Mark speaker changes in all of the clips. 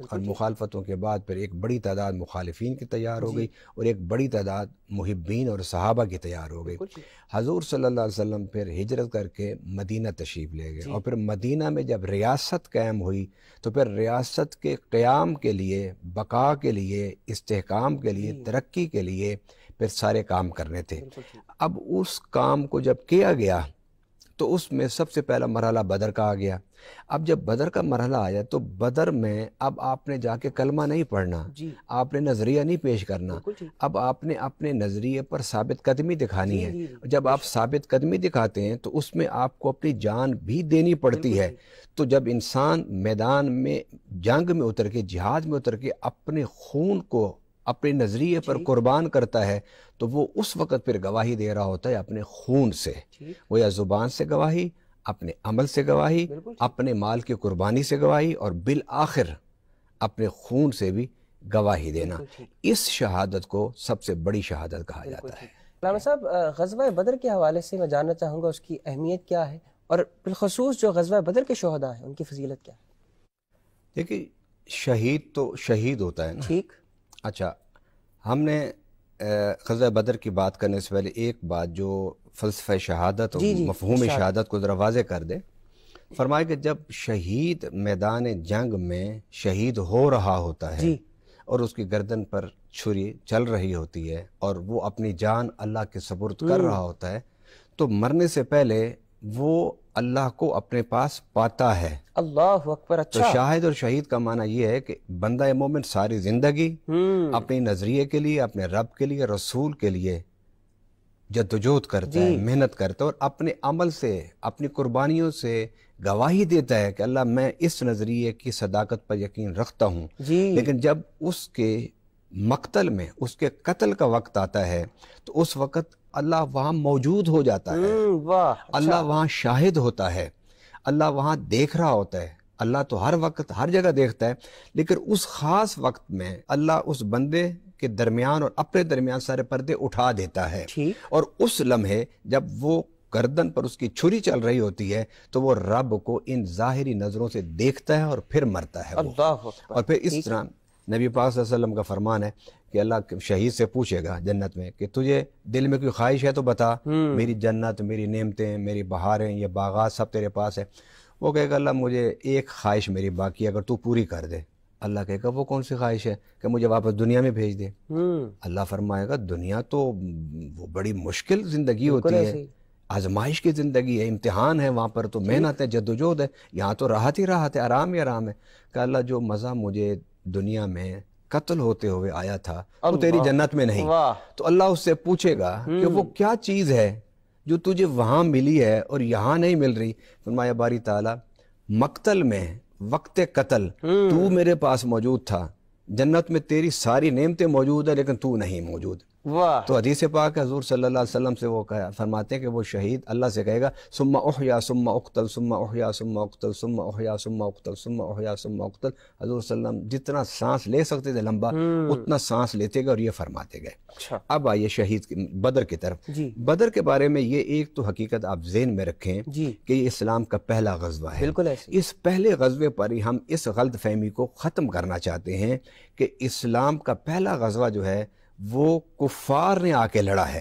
Speaker 1: اور مخالفتوں کے بعد پھر ایک بڑی تعداد مخالفین کی تیار ہو گئی اور ایک بڑی تعداد محبین اور صحابہ کی تیار ہو گئی۔ حضور صلی اللہ علیہ وسلم پھر ہجرت کر کے مدینہ تشریف لے گئے، اور پھر مدینہ میں جب ریاست قائم ہوئی تو پھر ریاست کے قیام کے لیے، بقا کے لیے، استحکام کے لیے، ترقی کے لیے پھر سارے کام کرنے تھے۔ اب اس کام کو جب کیا گیا تو اس میں سب سے پہلا مرحلہ بدر کا آ گیا۔ اب جب بدر کا مرحلہ آیا تو بدر میں اب آپ نے جا کے کلمہ نہیں پڑھنا، آپ نے نظریہ نہیں پیش کرنا، اب آپ نے اپنے نظریے پر ثابت قدمی دکھانی ہے۔ جب آپ ثابت قدمی دکھاتے ہیں تو اس میں آپ کو اپنی جان بھی دینی پڑتی ہے۔ تو جب انسان میدان میں جنگ میں اتر کے، جہاد میں اتر کے اپنے خون کو اپنے نظریے پر قربان کرتا ہے تو وہ اس وقت پھر گواہی دے رہا ہوتا ہے اپنے خون سے، وہ یا زبان سے گواہی، اپنے عمل سے گواہی، اپنے مال کی قربانی سے گواہی، اور بالآخر اپنے خون سے بھی گواہی دینا۔ اس شہادت کو سب سے بڑی شہادت کہا جاتا ہے۔
Speaker 2: علامہ صاحب، غزوہ بدر کے حوالے سے میں جاننا چاہوں گا اس کی اہمیت کیا ہے، اور بالخصوص جو غزوہ بدر کے شہداء ہیں ان کی فضیلت کیا ہے؟
Speaker 1: دیکھیے، شہید تو شہید ہوتا ہے نا۔
Speaker 2: ٹھیک،
Speaker 1: اچھا، ہم نے غزوہ بدر کی بات کرنے سے پہلے ایک بات جو فلسفہ شہادت اور مفہوم شہادت کو ذرا واضح کر دے۔ فرمایا کہ جب شہید میدان جنگ میں شہید ہو رہا ہوتا ہے اور اس کی گردن پر چھری چل رہی ہوتی ہے اور وہ اپنی جان اللہ کے سپرد کر رہا ہوتا ہے، تو مرنے سے پہلے وہ اللہ کو اپنے پاس پاتا ہے۔
Speaker 2: اللہ اکبر۔ اچھا،
Speaker 1: تو شاہد اور شہید کا معنی یہ ہے کہ بندہ مومن ساری زندگی اپنی نظریے کے لیے، اپنے رب کے لیے، رسول کے لیے جدوجہد کرتا ہے، محنت کرتا ہے، اور اپنے عمل سے، اپنی قربانیوں سے گواہی دیتا ہے کہ اللہ میں اس نظریے کی صداقت پر یقین رکھتا ہوں۔ لیکن جب اس کے مقتل میں، اس کے قتل کا وقت آتا ہے تو اس وقت اللہ وہاں موجود ہو جاتا ہے، اللہ وہاں شاہد ہوتا ہے، اللہ وہاں دیکھ رہا ہوتا ہے۔ اللہ تو ہر وقت ہر جگہ دیکھتا ہے، لیکن اس خاص وقت میں اللہ اس بندے کے درمیان اور اپنے درمیان سارے پردے اٹھا دیتا ہے، اور اس لمحے جب وہ گردن پر اس کی چھری چل رہی ہوتی ہے تو وہ رب کو ان ظاہری نظروں سے دیکھتا ہے اور پھر مرتا ہے وہ۔ اور پھر اس طرح نبی پاک صلی اللہ علیہ وسلم کا فرمان ہے کہ اللہ شہید سے پوچھے گا جنت میں کہ تجھے دل میں کوئی خواہش ہے تو بتا، میری جنت، میری نعمتیں، میری بہاریں، یہ باغات سب تیرے پاس ہے۔ وہ کہے گا اللہ مجھے ایک خواہش میری باقی ہے، اگر تو پوری کر دے۔ اللہ کہے گا وہ کون سی خواہش ہے؟ کہ مجھے واپس دنیا میں بھیج دے۔ اللہ فرمائے گا دنیا تو وہ بڑی مشکل زندگی ہوتی ہے، آزمائش کی زندگی ہے، امتحان ہے، وہاں پر تو محنت ہے، جدوجہد ہے، یہاں تو راحت ہی راحت ہے، آرام ہی آرام ہے۔ کہ اللہ جو مزہ مجھے دنیا میں قتل ہوتے ہوئے آیا تھا وہ تیری جنت میں نہیں۔ تو اللہ اس سے پوچھے گا کہ وہ کیا چیز ہے جو تجھے وہاں ملی ہے اور یہاں نہیں مل رہی؟ فرمایا باری تعالیٰ مقتل میں، وقت قتل تو میرے پاس موجود تھا، جنت میں تیری ساری نعمتیں موجود ہیں لیکن تو نہیں موجود۔ تو حدیث پاک حضور صلی اللہ علیہ وسلم سے وہ فرماتے ہیں کہ وہ شہید اللہ سے کہے گا ثم احیا ثم اقتل ثم احیا ثم اقتل ثم احیا ثم اقتل ثم احیا ثم اقتل۔ حضور صلی اللہ علیہ وسلم جتنا سانس لے سکتے تھے لمبا اتنا سانس لیتے گئے اور یہ فرماتے گئے۔ اب آئیے شہید بدر کی طرف۔ بدر کے بارے میں یہ ایک تو حقیقت آپ ذہن میں رکھیں کہ یہ اسلام کا پہلا غزوہ ہے۔ اس پہلے غزوے پر ہی ہم اس غلط فہمی کو ختم کرنا چاہتے ہیں کہ اسلام کا پہلا غزوہ جو ہے وہ کفار نے آ کے لڑا ہے،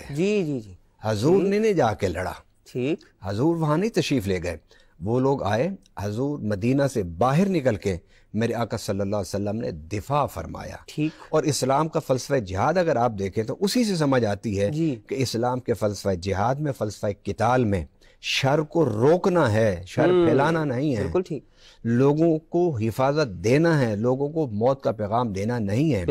Speaker 1: حضور نے نہیں جا کے لڑا۔ حضور وہاں نہیں تشریف لے گئے، وہ لوگ آئے، حضور مدینہ سے باہر نکل کے میرے آقا صلی اللہ علیہ وسلم نے دفاع فرمایا۔ اور اسلام کا فلسفہ جہاد اگر آپ دیکھیں تو اسی سے سمجھ آتی ہے کہ اسلام کے فلسفہ جہاد میں، فلسفہ قتال میں شر کو روکنا ہے، شر پھیلانا نہیں ہے، لوگوں کو حفاظت دینا ہے، لوگوں کو موت کا پیغام دینا نہیں ہے۔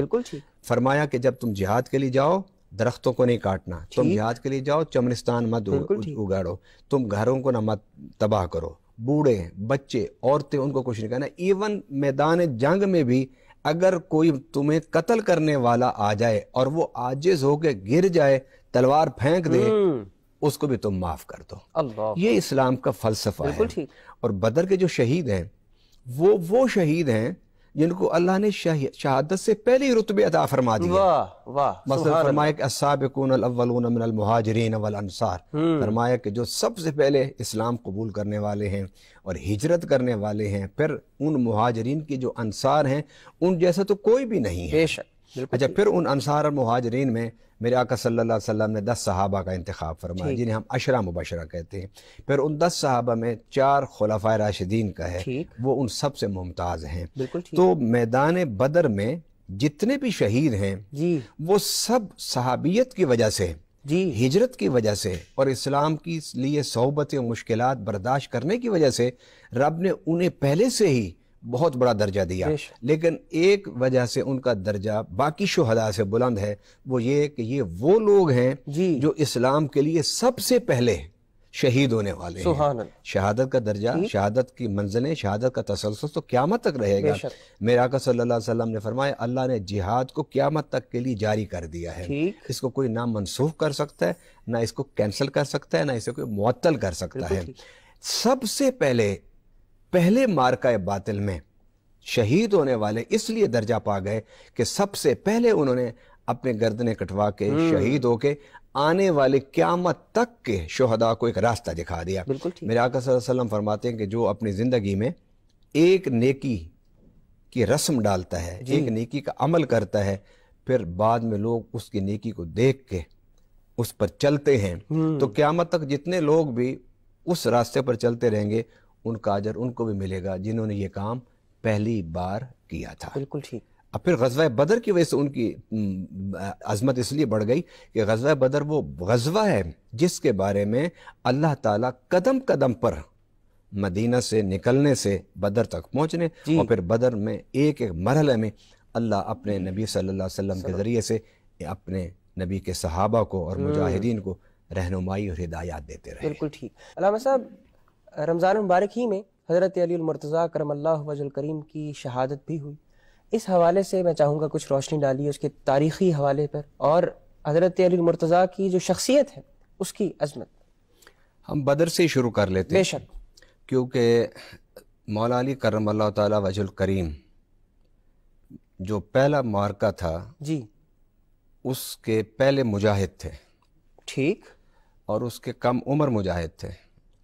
Speaker 1: فرمایا کہ جب تم جہاد کے لیے جاؤ درختوں کو نہیں کاٹنا، تم جہاد کے لیے جاؤ چمنستان مت اگاڑو، تم گھروں کو نہ مت تباہ کرو، بوڑھے بچے عورتیں ان کو کچھ نہیں کہنا۔ ایون میدان جنگ میں بھی اگر کوئی تمہیں قتل کرنے والا آ جائے اور وہ عاجز ہو کے گر جائے، تلوار پھینک دے، اس کو بھی تم معاف کر دو۔ یہ اسلام کا فلسفہ ہے۔ اور بدر کے جو شہید ہیں وہ شہید ہیں جن کو اللہ نے شہادت سے پہلے ہی رتبے عطا فرما دیے.
Speaker 2: واہ واہ.
Speaker 1: مثلا فرمایا کہ السابقون الاولون من المہاجرین والانصار، فرمایا کہ جو سب سے پہلے اسلام قبول کرنے والے ہیں اور ہجرت کرنے والے ہیں، پھر ان مہاجرین کی جو انصار ہیں ان جیسا تو کوئی بھی نہیں ہے.
Speaker 2: بے شک.
Speaker 1: اچھا، پھر ان انصار اور مہاجرین میں میرے آقا صلی اللہ علیہ وسلم نے 10 صحابہ کا انتخاب فرمایا جنہیں ہم عشرہ مبشرہ کہتے ہیں. پھر ان 10 صحابہ میں 4 خلفائے راشدین کا ہے، وہ ان سب سے ممتاز ہیں. تو میدان بدر میں جتنے بھی شہید ہیں وہ سب صحابیت کی وجہ سے، ہجرت کی وجہ سے اور اسلام کی لیے صحبتیں و مشکلات برداشت کرنے کی وجہ سے رب نے انہیں پہلے سے ہی بہت بڑا درجہ دیا. لیکن ایک وجہ سے ان کا درجہ باقی شہداء سے بلند ہے، وہ یہ کہ یہ وہ لوگ ہیں جو اسلام کے لیے سب سے پہلے شہید ہونے والے ہیں. شہادت کا درجہ، شہادت کی منزلیں، شہادت کا تسلسل تو قیامت تک رہے گا. میرے آقا صلی اللہ علیہ وسلم نے فرمایا اللہ نے جہاد کو قیامت تک کے لیے جاری کر دیا ہے. اس کو کوئی نہ منسوخ کر سکتا ہے، نہ اس کو کینسل کر سکتا ہے، نہ اسے کوئی معطل کر سکتا ہے. سب سے پہلے مارکہ باطل میں شہید ہونے والے اس لیے درجہ پا گئے کہ سب سے پہلے انہوں نے اپنے گردنیں کٹوا کے شہید ہو کے آنے والے قیامت تک کے شہداء کو ایک راستہ دکھا دیا. میرے آقا صلی اللہ علیہ وسلم فرماتے ہیں کہ جو اپنی زندگی میں ایک نیکی کی رسم ڈالتا ہے، ایک نیکی کا عمل کرتا ہے، پھر بعد میں لوگ اس کی نیکی کو دیکھ کے اس پر چلتے ہیں، تو قیامت تک جتنے لوگ بھی اس راستے پر چلتے رہیں گے ان کا اجر ان کو بھی ملے گا جنہوں نے یہ کام پہلی بار کیا تھا.
Speaker 2: بالکل ٹھیک.
Speaker 1: اب پھر غزوہ بدر کی وجہ سے ان کی عظمت اس لیے بڑھ گئی کہ غزوہ بدر وہ غزوہ ہے جس کے بارے میں اللہ تعالیٰ قدم قدم پر مدینہ سے نکلنے سے بدر تک پہنچنے اور پھر بدر میں ایک ایک مرحلے میں اللہ اپنے نبی صلی اللہ علیہ وسلم کے ذریعے سے اپنے نبی کے صحابہ کو اور مجاہدین کو رہنمائی اور ہدایات دیتے رہے.
Speaker 2: بالکل ٹھیک. علامہ صاحب، رمضان مبارک ہی میں حضرت علی المرتضیٰ کرم اللہ وجہ الکریم کی شہادت بھی ہوئی. اس حوالے سے میں چاہوں گا کچھ روشنی ڈالیے اس کے تاریخی حوالے پر اور حضرت علی المرتضیٰ کی جو شخصیت ہے اس کی عظمت.
Speaker 1: ہم بدر سے ہی شروع کر لیتے ہیں.
Speaker 2: بے شک.
Speaker 1: کیونکہ مولا علی کرم اللہ تعالی وجہ الکریم جو پہلا معرکہ تھا اس کے پہلے مجاہد تھے.
Speaker 2: ٹھیک.
Speaker 1: اور اس کے کم عمر مجاہد تھے.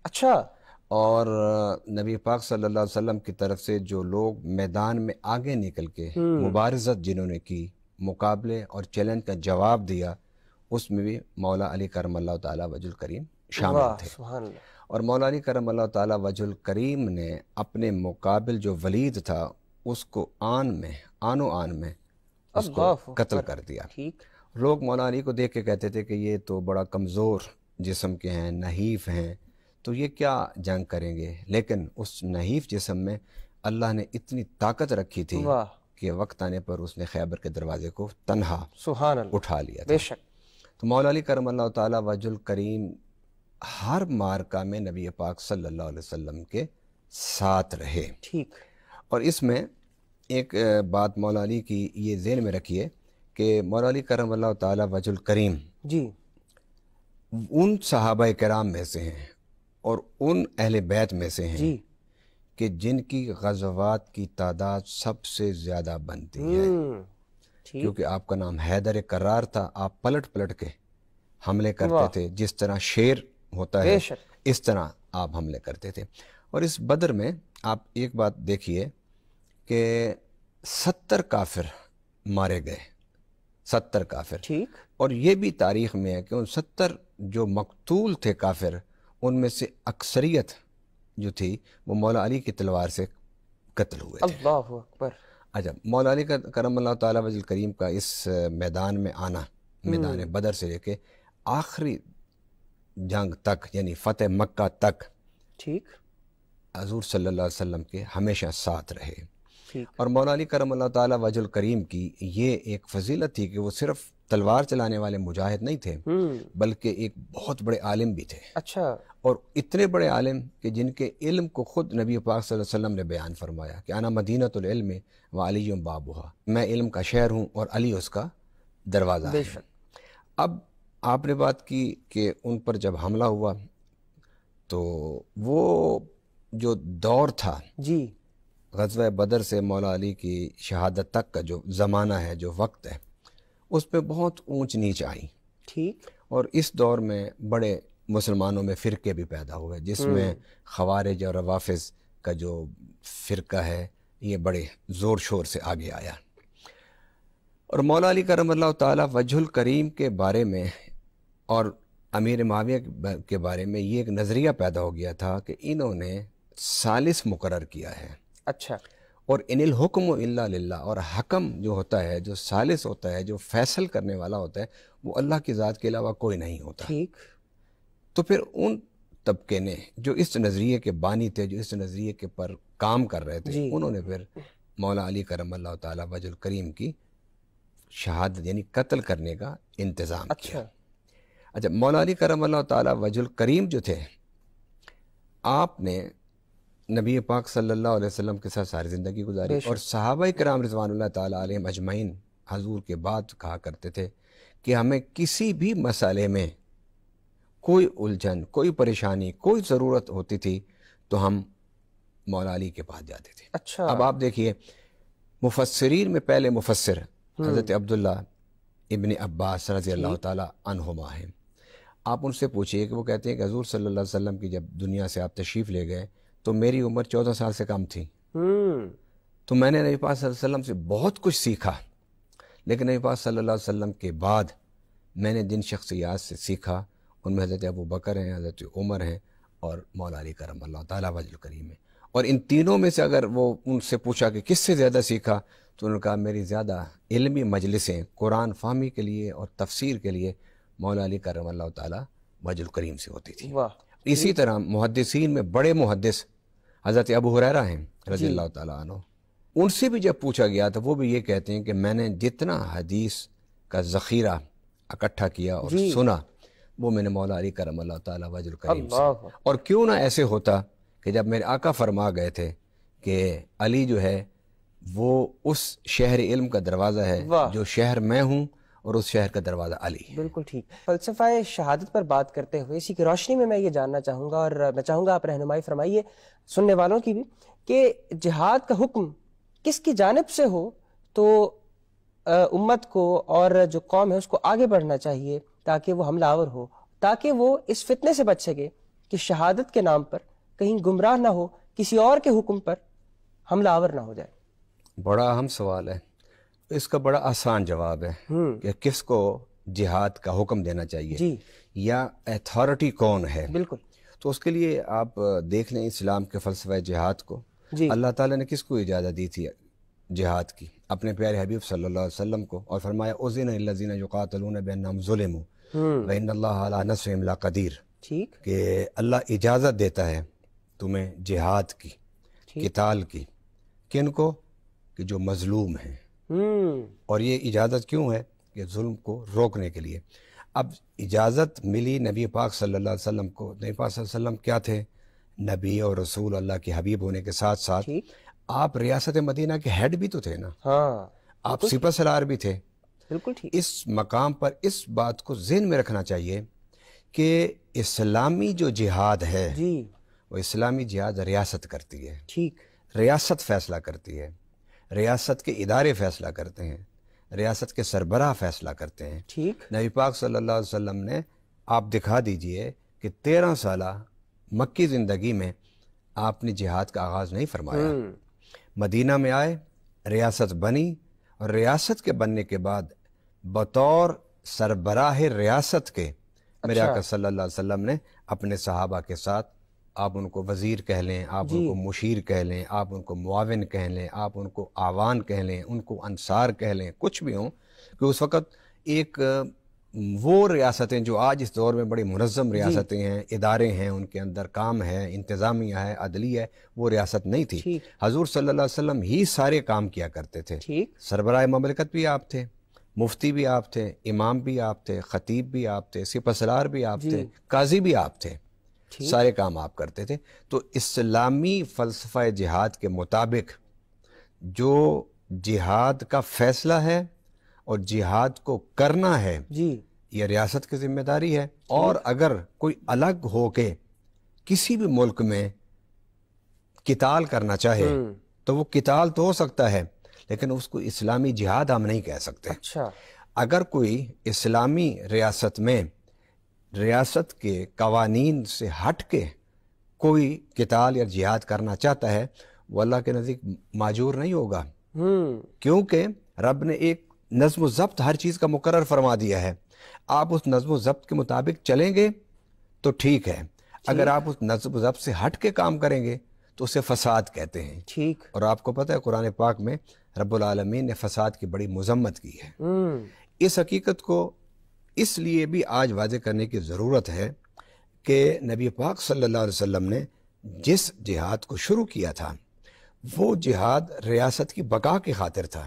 Speaker 2: اچھا.
Speaker 1: اور نبی پاک صلی اللہ علیہ وسلم کی طرف سے جو لوگ میدان میں آگے نکل کے مبارزت جنہوں نے کی، مقابلے اور چیلنج کا جواب دیا، اس میں بھی مولا علی کرم اللہ تعالی وجہ الکریم شامل تھے.
Speaker 2: سبحان اللہ.
Speaker 1: اور مولا علی کرم اللہ تعالی وجہ الکریم نے اپنے مقابل جو ولید تھا اس کو آن میں اس کو قتل کر دیا. لوگ مولا علی کو دیکھ کے کہتے تھے کہ یہ تو بڑا کمزور جسم کے ہیں، نحیف ہیں، تو یہ کیا جنگ کریں گے. لیکن اس نحیف جسم میں اللہ نے اتنی طاقت رکھی تھی کہ وقت آنے پر اس نے خیبر کے دروازے کو تنہا اٹھا لیا تھا.
Speaker 2: بے شک.
Speaker 1: تو مولا علی کرم اللہ تعالی وجہ الکریم ہر معرکہ میں نبی پاک صلی اللہ علیہ وسلم کے ساتھ رہے.
Speaker 2: ٹھیک.
Speaker 1: اور اس میں ایک بات مولا علی کی یہ ذہن میں رکھیے کہ مولا علی کرم اللہ تعالی وجہ الکریم ان صحابہ کرام میں سے ہیں اور ان اہل بیت میں سے ہیں کہ جن کی غزوات کی تعداد سب سے زیادہ بنتی ہے. کیونکہ آپ کا نام حیدر کرار تھا، آپ پلٹ کے حملے کرتے تھے، جس طرح شیر ہوتا ہے اس طرح آپ حملے کرتے تھے. اور اس بدر میں آپ ایک بات دیکھیے کہ 70 کافر مارے گئے، 70 کافر.
Speaker 2: ٹھیک. اور
Speaker 1: یہ بھی تاریخ میں ہے کہ ان 70 جو مقتول تھے کافر، ان میں سے اکثریت جو تھی وہ مولا علی کی تلوار سے قتل ہوئے تھے.
Speaker 2: اللہ اکبر.
Speaker 1: اچھا، مولا علی کا کرم اللہ تعالی وجہ الکریم کا اس میدان میں آنا، میدان بدر سے لے کے آخری جنگ تک یعنی فتح مکہ تک،
Speaker 2: ٹھیک،
Speaker 1: حضور صلی اللہ علیہ وسلم کے ہمیشہ ساتھ رہے. اور مولا علی کرم اللہ تعالی وجہ الکریم کی یہ ایک فضیلت تھی کہ وہ صرف تلوار چلانے والے مجاہد نہیں تھے بلکہ ایک بہت بڑے عالم بھی تھے.
Speaker 2: اچھا. اور
Speaker 1: اتنے بڑے عالم کہ جن کے علم کو خود نبی پاک صلی اللہ علیہ وسلم نے بیان فرمایا کہ انا مدینۃ العلم و علی بابھا، میں علم کا شہر ہوں اور علی اس کا دروازہ ہے. اب آپ نے بات کی کہ ان پر جب حملہ ہوا تو وہ جو دور تھا غزوہ بدر سے مولا علی کی شہادت تک کا جو زمانہ ہے، جو وقت ہے، اس پہ بہت اونچ نیچ آئی.
Speaker 2: ٹھیک.
Speaker 1: اور اس دور میں بڑے مسلمانوں میں فرقے بھی پیدا ہوئے، جس میں خوارج اور روافظ کا جو فرقہ ہے یہ بڑے زور شور سے آگے آیا. اور مولا علی کرم اللہ تعالیٰ وجہ الکریم کے بارے میں اور امیر معاویہ کے بارے میں یہ ایک نظریہ پیدا ہو گیا تھا کہ انہوں نے ثالث مقرر کیا ہے.
Speaker 2: اچھا.
Speaker 1: اور ان الحکم الا للہ، اور حکم جو ہوتا ہے، جو ثالث ہوتا ہے، جو فیصل کرنے والا ہوتا ہے، وہ اللہ کی ذات کے علاوہ کوئی نہیں ہوتا.
Speaker 2: ٹھیک.
Speaker 1: تو پھر ان طبقے نے جو اس نظریے کے بانی تھے، جو اس نظریے کے پر کام کر رہے تھے، انہوں نے پھر مولا علی کرم اللہ تعالیٰ وجہ الکریم کی شہادت یعنی قتل کرنے کا انتظام کیا. اچھا، مولا علی کرم اللہ تعالیٰ وجہ الکریم جو تھے، آپ نے نبی پاک صلی اللہ علیہ وسلم کے ساتھ ساری زندگی گزاری، اور صحابہ کرام رضوان اللہ تعالیٰ علیہم اجمعین حضور کے بعد کہا کرتے تھے کہ ہمیں کسی بھی مسئلے میں کوئی الجھن، کوئی پریشانی، کوئی ضرورت ہوتی تھی تو ہم مولا علی کے پاس جاتے تھے.
Speaker 2: اچھا.
Speaker 1: اب آپ دیکھیے، مفسرین میں پہلے مفسر حضرت عبداللہ ابن عباس رضی اللہ تعالیٰ عنہما ہیں. آپ ان سے پوچھئے کہ وہ کہتے ہیں کہ حضور صلی اللہ علیہ وسلم کی جب دنیا سے آپ تشریف لے گئے تو میری عمر 14 سال سے کم تھی. تو میں نے نبی پاک صلی اللہ علیہ وسلم سے بہت کچھ سیکھا، لیکن نبی پاک صلی اللہ علیہ وسلم کے بعد میں نے جن شخصیات سے سیکھا ان میں حضرت ابو بکر ہیں، حضرت عمر ہیں، اور مولا علی کرم اللہ تعالیٰ وجہ الکریم ہے. اور ان تینوں میں سے اگر وہ ان سے پوچھا کہ کس سے زیادہ سیکھا، تو انہوں نے کہا میری زیادہ علمی مجلسیں قرآن فہمی کے لیے اور تفسیر کے لیے مولا علی کرم اللہ تعالیٰ وجہ الکریم سے ہوتی تھی. اسی طرح محدثین میں بڑے محدث حضرت ابو ہریرہ ہیں رضی اللہ تعالیٰ عنہ. ان سے بھی جب پوچھا گیا تو وہ بھی یہ کہتے ہیں کہ میں نے جتنا حدیث کا ذخیرہ اکٹھا کیا اور سنا، وہ میں نے مولا علی کرم اللہ تعالیٰ وجہ الکریم سے. اور کیوں نہ ایسے ہوتا کہ جب میرے آقا فرما گئے تھے کہ علی جو ہے وہ اس شہر علم کا دروازہ ہے جو شہر میں ہوں، اور اس شہر کا دروازہ علی.
Speaker 2: بالکل ٹھیک. فلسفہ شہادت پر بات کرتے ہوئے اسی کی روشنی میں یہ جاننا چاہوں گا، اور میں چاہوں گا آپ رہنمائی فرمائیے سننے والوں کی بھی، کہ جہاد کا حکم کس کی جانب سے ہو تو امت کو اور جو قوم ہے اس کو آگے بڑھنا چاہیے تاکہ وہ حملہ آور ہو، تاکہ وہ اس فتنے سے بچ سکے کہ شہادت کے نام پر کہیں گمراہ نہ ہو، کسی اور کے حکم پر حملہ آور نہ ہو جائے.
Speaker 1: بڑا اہم سوال ہے. اس کا بڑا آسان جواب ہے کہ کس کو جہاد کا حکم دینا چاہیے یا ایتھارٹی کون ہے. بالکل. تو اس کے لیے آپ دیکھ لیں اسلام کے فلسفہ جہاد کو. اللہ تعالیٰ نے کس کو اجازت دی تھی جہاد کی؟ اپنے پیارے حبیب صلی اللہ علیہ وسلم کو، اور فرمایا اذن للذین یقاتلون بانہم ظلموا وان اللہ علی نصرہم لقدیر. ٹھیک. کہ اللہ اجازت دیتا ہے تمہیں جہاد کی، قتال کی. کن کو؟ کہ جو مظلوم ہیں. اور یہ اجازت کیوں ہے؟ کہ ظلم کو روکنے کے لیے. اب اجازت ملی نبی پاک صلی اللہ علیہ وسلم کو. نبی پاک صلی اللہ علیہ وسلم کیا تھے؟ نبی اور رسول اللہ کے حبیب ہونے کے ساتھ ساتھ آپ ریاست مدینہ کے ہیڈ بھی تو تھے نا. آپ سپہ سالار بھی تھے. بالکل ٹھیک. اس مقام پر اس بات کو ذہن میں رکھنا چاہیے کہ اسلامی جو جہاد ہے وہ اسلامی جہاد ریاست کرتی ہے. ٹھیک. ریاست فیصلہ کرتی ہے، ریاست کے ادارے فیصلہ کرتے ہیں، ریاست کے سربراہ فیصلہ کرتے ہیں. ٹھیک. نبی پاک صلی اللہ علیہ وسلم نے آپ دکھا دیجئے کہ 13 سالہ مکی زندگی میں آپ نے جہاد کا آغاز نہیں فرمایا. مدینہ میں آئے، ریاست بنی، اور ریاست کے بننے کے بعد بطور سربراہ ریاست کے میرے آقا صلی اللہ علیہ وسلم نے اپنے صحابہ کے ساتھ، آپ ان کو وزیر کہہ لیں، آپ ان کو مشیر کہہ لیں، آپ ان کو معاون کہہ لیں، آپ ان کو آوان کہہ لیں، ان کو انصار کہہ لیں، کچھ بھی ہوں، کہ اس وقت ایک وہ ریاستیں جو آج اس دور میں بڑی منظم ریاستیں ہیں، ادارے ہیں، ان کے اندر کام ہے، انتظامیہ ہے، عدلیہ ہے، وہ ریاست نہیں تھی. حضور صلی اللہ علیہ وسلم ہی سارے کام کیا کرتے تھے. سربراہ مملکت بھی آپ تھے، مفتی بھی آپ تھے، امام بھی آپ تھے، خطیب بھی آپ تھے، سپہ سالار بھی آپ تھے، قاضی بھی آپ تھے. سارے کام آپ کرتے تھے. تو اسلامی فلسفہ جہاد کے مطابق جو جہاد کا فیصلہ ہے اور جہاد کو کرنا ہے یہ ریاست کی ذمہ داری ہے. اور اگر کوئی الگ ہو کے کسی بھی ملک میں قتال کرنا چاہے تو وہ قتال تو ہو سکتا ہے لیکن اس کو اسلامی جہاد ہم نہیں کہہ سکتے۔
Speaker 2: اچھا،
Speaker 1: اگر کوئی اسلامی ریاست میں ریاست کے قوانین سے ہٹ کے کوئی قتال یا جہاد کرنا چاہتا ہے وہ اللہ کے نزدیک ماجور نہیں ہوگا، کیونکہ رب نے ایک نظم و ضبط ہر چیز کا مقرر فرما دیا ہے۔ آپ اس نظم و ضبط کے مطابق چلیں گے تو ٹھیک ہے، اگر آپ اس نظم و ضبط سے ہٹ کے کام کریں گے تو اسے فساد کہتے ہیں۔
Speaker 2: ٹھیک،
Speaker 1: اور آپ کو پتہ ہے قرآن پاک میں رب العالمین نے فساد کی بڑی مذمت کی ہے۔ اس حقیقت کو اس لیے بھی آج واضح کرنے کی ضرورت ہے کہ نبی پاک صلی اللہ علیہ وسلم نے جس جہاد کو شروع کیا تھا وہ جہاد ریاست کی بقا کی خاطر تھا،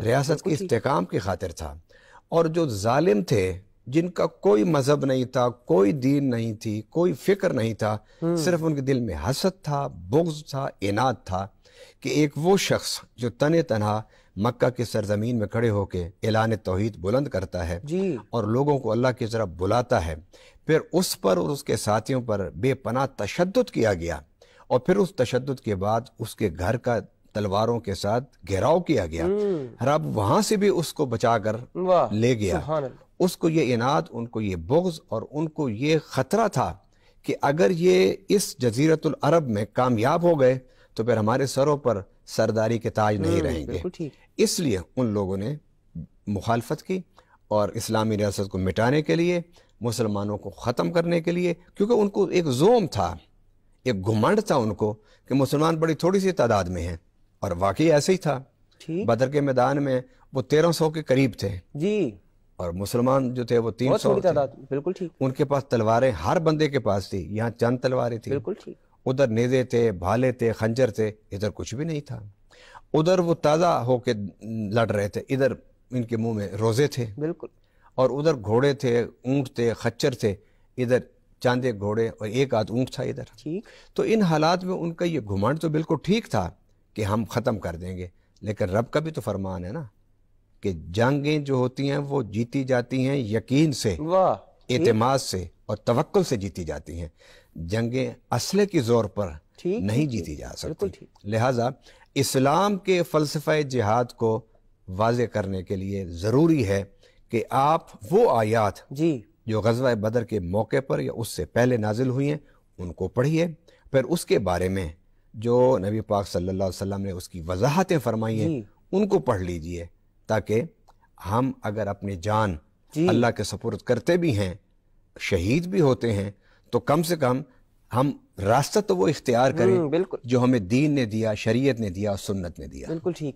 Speaker 1: ریاست کی استحکام کی خاطر تھا، اور جو ظالم تھے جن کا کوئی مذہب نہیں تھا، کوئی دین نہیں تھی، کوئی فکر نہیں تھا، صرف ان کے دل میں حسد تھا، بغض تھا، عناد تھا، کہ ایک وہ شخص جو تن تنہا مکہ کی سرزمین میں کھڑے ہو کے اعلان توحید بلند کرتا ہے اور لوگوں کو اللہ کی طرف بلاتا ہے، پھر اس پر اور اس کے ساتھیوں پر بے پناہ تشدد کیا گیا، اور پھر اس تشدد کے بعد اس کے گھر کا تلواروں کے ساتھ گھیراؤ کیا گیا، رب وہاں سے بھی اس کو بچا کر لے گیا۔ اس کو یہ عناد، ان کو یہ بغض، اور ان کو یہ خطرہ تھا کہ اگر یہ اس جزیرۃ العرب میں کامیاب ہو گئے تو پھر ہمارے سروں پر سرداری کے تاج نہیں رہیں گے۔ اس لیے ان لوگوں نے مخالفت کی اور اسلامی ریاست کو مٹانے کے لیے، مسلمانوں کو ختم کرنے کے لیے، کیونکہ ان کو ایک زوم تھا، ایک گھمنڈ تھا ان کو کہ مسلمان بڑی تھوڑی سی تعداد میں ہیں، اور واقعی ایسے ہی تھا۔ بدر کے میدان میں وہ 1300 کے قریب تھے جی، اور مسلمان جو تھے وہ 300 تھے۔
Speaker 2: بالکل ٹھیک،
Speaker 1: ان کے پاس تلواریں ہر بندے کے پاس تھی، یہاں چند تلواریں تھیں،
Speaker 2: بالکل ٹھیک،
Speaker 1: ادھر نیزے تھے، بھالے تھے، خنجر تھے، ادھر کچھ بھی نہیں تھا۔ ادھر وہ تازہ ہو کے لڑ رہے تھے، ادھر ان کے منہ میں روزے تھے، بالکل، اور ادھر گھوڑے تھے، اونٹ تھے، خچر تھے، ادھر چاندے گھوڑے اور ایک آدھ اونٹ تھا ادھر۔ تو ان حالات میں ان کا یہ گھمنڈ تو بالکل ٹھیک تھا کہ ہم ختم کر دیں گے، لیکن رب کا بھی تو فرمان ہے نا کہ جنگیں جو ہوتی ہیں وہ جیتی جاتی ہیں یقین سے، اعتماد سے اور توکل سے جیتی جاتی ہیں، جنگیں اسلحے کی زور پر نہیں جیتی جا سکتی۔ لہٰذا اسلام کے فلسفہ جہاد کو واضح کرنے کے لیے ضروری ہے کہ آپ وہ آیات جو غزوہ بدر کے موقع پر یا اس سے پہلے نازل ہوئی ہیں ان کو پڑھیے، پھر اس کے بارے میں جو نبی پاک صلی اللہ علیہ وسلم نے اس کی وضاحتیں فرمائی ہیں ان کو پڑھ لیجئے، تاکہ ہم اگر اپنی جان اللہ کے سپرد کرتے بھی ہیں، شہید بھی ہوتے ہیں، تو کم سے کم ہم راستہ تو وہ اختیار کریں جو ہمیں دین نے دیا، شریعت نے دیا، سنت نے دیا۔ بالکل ٹھیک۔